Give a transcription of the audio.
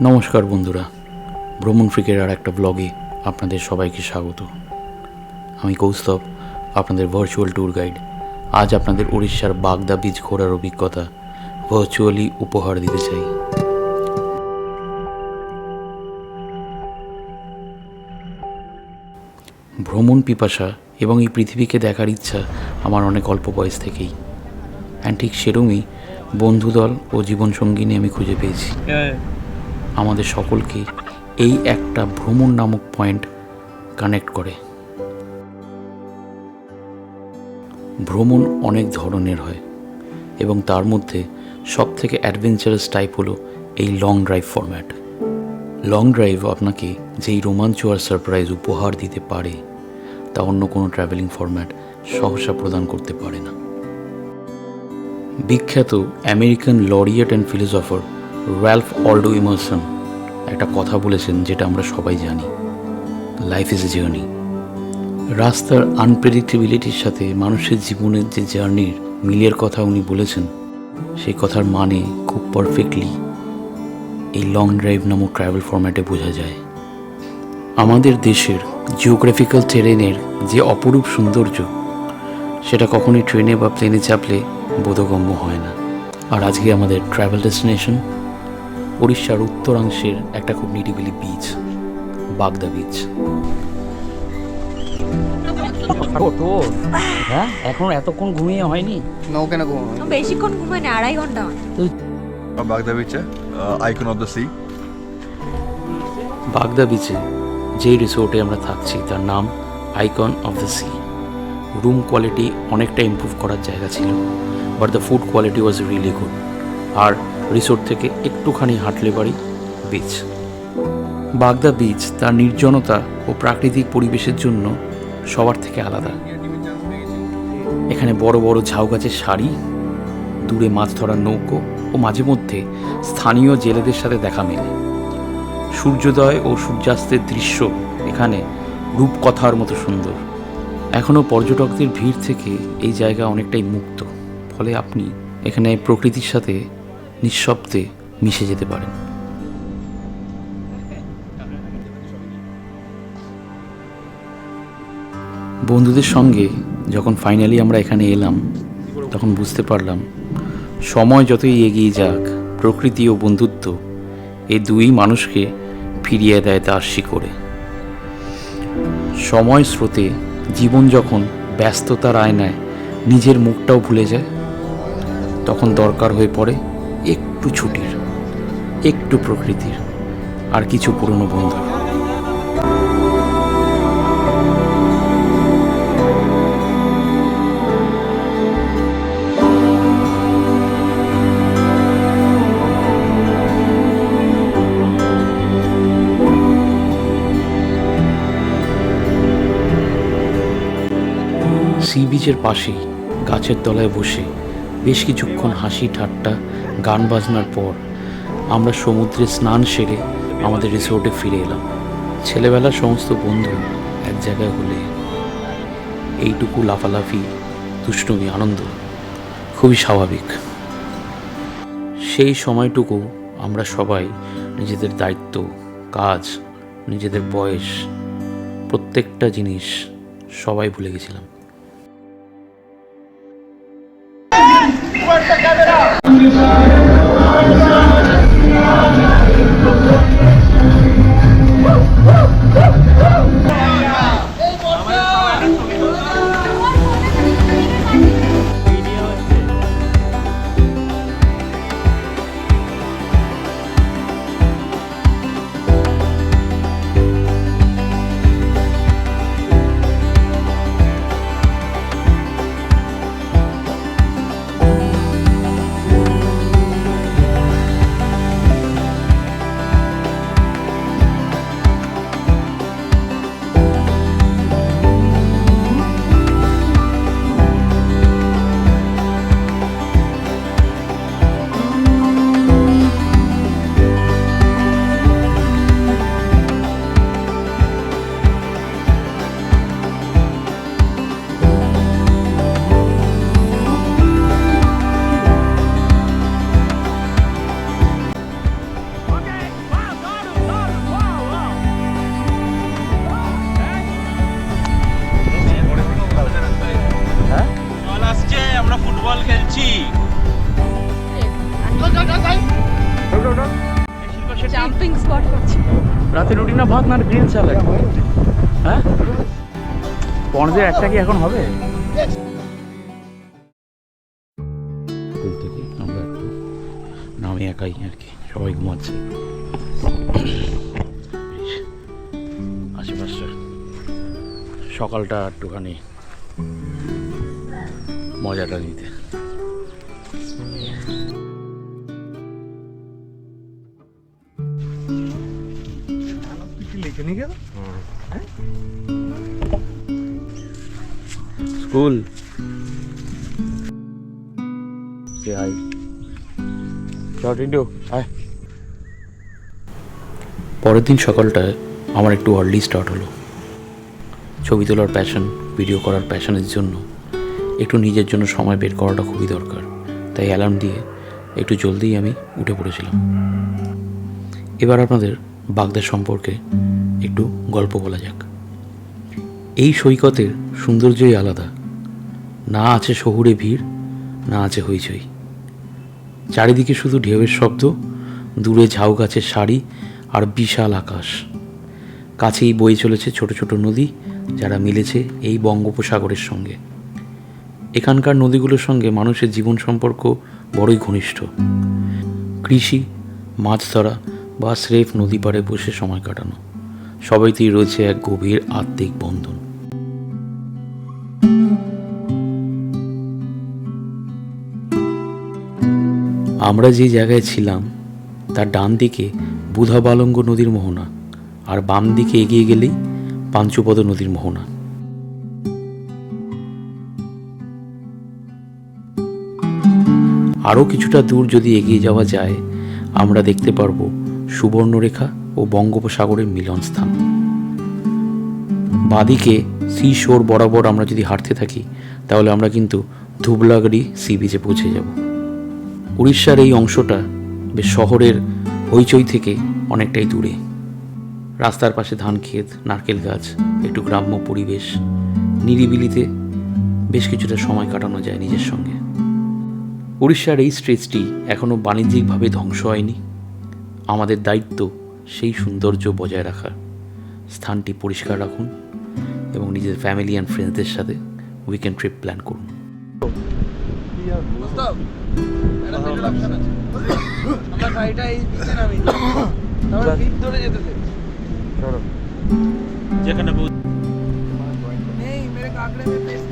নমস্কার বন্ধুরা, ভ্রমণ ফ্রিকের আর একটা ব্লগে আপনাদের সবাইকে স্বাগত। আমি কৌস্তব, আপনাদের ভার্চুয়াল ট্যুর গাইড। আজ আপনাদের উড়িষ্যার বাগদা বিচ ঘোরার অভিজ্ঞতা ভার্চুয়ালি উপহার দিতে চাই। ভ্রমণ পিপাসা এবং এই পৃথিবীকে দেখার ইচ্ছা আমার অনেক অল্প বয়স থেকেই, ঠিক সেরকমই বন্ধুদল ও জীবনসঙ্গিনী আমি খুঁজে পেয়েছি। আমাদের সকলকে এই একটা ভ্রমণ নামক পয়েন্ট কানেক্ট করে। ভ্রমণ অনেক ধরনের হয় এবং তার মধ্যে সব থেকে অ্যাডভেঞ্চারাস টাইপ হলো এই long drive format. Long drive আপনাকে যেই রোমাঞ্চ আর সারপ্রাইজ উপহার দিতে পারে তা অন্য কোনো ট্রাভেলিং ফরম্যাট সহসা প্রদান করতে পারে না। বিখ্যাত American laureate and philosopher Ralph Waldo Emerson একটা কথা বলেছেন, যেটা আমরা সবাই জানি, লাইফ ইজ এ জার্নি। রাস্তার আনপ্রেডিক্টেবিলিটির সাথে মানুষের জীবনের যে জার্নির মিলের কথা উনি বলেছেন, সেই কথার মানে খুব পারফেক্টলি এই লং ড্রাইভ নামক ট্রাভেল ফরম্যাটে বোঝা যায়। আমাদের দেশের জিওগ্রাফিক্যাল টেরেনের যে অপরূপ সৌন্দর্য, সেটা কখনোই ট্রেনে বা প্লেনে চাপলে বোধগম্য হয় না। আর আজকে আমাদের ট্রাভেল ডেস্টিনেশন উড়িষ্যার উত্তরাংশের একটা খুব নিরিবিলি বিচ, বাগদা বিচ। হ্যাঁ, এখন এতক্ষণ ঘুমিয়ে হয়নি? কেন বেশিক্ষণ ঘুমায় না, 2.5 ঘন্টা। বাগদা বিচে আইকন অফ দ্য সি। বাগদা বিচে যেই রিসোর্টে আমরা থাকছি তার নাম Icon of the Sea. Room quality অনেকটা ইমপ্রুভ করার জায়গা ছিল, but the food quality was really good. আর রিসোর্ট থেকে একটুখানি হাঁটলে বাড়ি বিচ। বাগদা বিচ তার নির্জনতা ও প্রাকৃতিক পরিবেশের জন্য সবার থেকে আলাদা। এখানে বড় বড় ঝাউ গাছের সারি, দূরে মাছ ধরার নৌকো ও মাঝে মধ্যে স্থানীয় জেলেদের সাথে দেখা মেলে। সূর্যোদয় ও সূর্যাস্তের দৃশ্য এখানে রূপকথার মতো সুন্দর। এখনও পর্যটকদের ভিড় থেকে এই জায়গা অনেকটাই মুক্ত, ফলে আপনি এখানে প্রকৃতির সাথে নিঃশব্দে মিশে যেতে পারেন। বন্ধুদের সঙ্গে যখন ফাইনালি আমরা এখানে এলাম, তখন বুঝতে পারলাম সময় যতই এগিয়ে যাক, প্রকৃতি ও বন্ধুত্ব এই দুই মানুষকে ফিরিয়ে দেয় তার শিকড়ে। সময় স্রোতে জীবন যখন ব্যস্ততার আয়নায় নিজের মুখটাও ভুলে যায়, তখন দরকার হয়ে পড়ে একটু ছুটির, একটু প্রকৃতির, আর কিছু পুরনো বন্ধু। সি বিচের পাশেই গাছের তলায় বসে বেশ কিছুক্ষণ হাসি ঠাট্টা গান বাজনার পর আমরা সমুদ্রে স্নান সেরে আমাদের রিসোর্টে ফিরে এলাম। ছেলেবেলার সমস্ত বন্ধু এক জায়গায় হলে এইটুকু লাফালাফি, দুষ্টুমি, আনন্দ খুবই স্বাভাবিক। সেই সময়টুকু আমরা সবাই নিজেদের দায়িত্ব, কাজ, নিজেদের বয়স, প্রত্যেকটা জিনিস সবাই ভুলে গেছিলাম। স্কোয়াট করছি। রাতে রুটি না ভাত না গ্রিল স্যালাড? হ্যাঁ, পনেরো একটা কি এখন হবে? থেকে আমরা একটু নামে একাই আর কি, সবাই ঘুমাচ্ছে আশেপাশে। সকালটা একটুখানি মজাটা নিতে। স্কুল পরের দিন সকালটায় আমার একটু আর্লি স্টার্ট হলো। ছবি তোলার প্যাশন, ভিডিও করার প্যাশনের জন্য একটু নিজের জন্য সময় বের করাটা খুবই দরকার। তাই অ্যালার্ম দিয়ে একটু জলদিই আমি উঠে পড়েছিলাম। এবার আপনাদের বাগদা সম্পর্কে একটু গল্প বলা যাক। এই সৈকতের সৌন্দর্যই আলাদা। না আছে শহুরে ভিড়, না আছে হইচই। চারিদিকে শুধু ঢেউয়ের শব্দ, দূরে ঝাউ গাছের সারি আর বিশাল আকাশ। কাছেই বয়ে চলেছে ছোট ছোট নদী, যারা মিলেছে এই বঙ্গোপসাগরের সঙ্গে। এখানকার নদীগুলোর সঙ্গে মানুষের জীবন সম্পর্ক বড়ই ঘনিষ্ঠ। কৃষি, মাছ ধরা বা স্রেফ নদী পাড়ে বসে সময় কাটানো, সবাইতেই রয়েছে এক গভীর আত্মিক বন্ধন। আমরা যে জায়গায় ছিলাম তার ডান দিকে বুধাবালঙ্গ নদীর মোহনা, আর বাম দিকে এগিয়ে গেলেই পাঞ্চুপদ নদীর মোহনা। আরও কিছুটা দূর যদি এগিয়ে যাওয়া যায়, আমরা দেখতে পারবো সুবর্ণরেখা ও বঙ্গোপসাগরের মিলনস্থান। বাদিকে সি শোর বরাবর আমরা যদি হাঁটতে থাকি, তাহলে আমরা কিন্তু ধুবলাগড়ি সি বিচে পৌঁছে যাব। উড়িষ্যার এই অংশটা বেশ শহরের হইচই থেকে অনেকটাই দূরে। রাস্তার পাশে ধান ক্ষেত, নারকেল গাছ, একটু গ্রাম্য পরিবেশ, নিরিবিলিতে বেশ কিছুটা সময় কাটানো যায় নিজের সঙ্গে। উড়িষ্যার এই স্ট্রেচটি এখনও বাণিজ্যিকভাবে ধ্বংস হয়নি। আমাদের দায়িত্ব সেই সৌন্দর্য বজায় রাখা। স্থানটি পরিষ্কার রাখুন এবং নিজের ফ্যামিলি অ্যান্ড ফ্রেন্ডসদের সাথে উইকেন্ড ট্রিপ প্ল্যান করুন। আমরা গাড়িটা এই দিকে নামি, তারপর ভিড় ধরে যেতে দে। যেখানে नहीं मेरे काकड़े में पेस्ट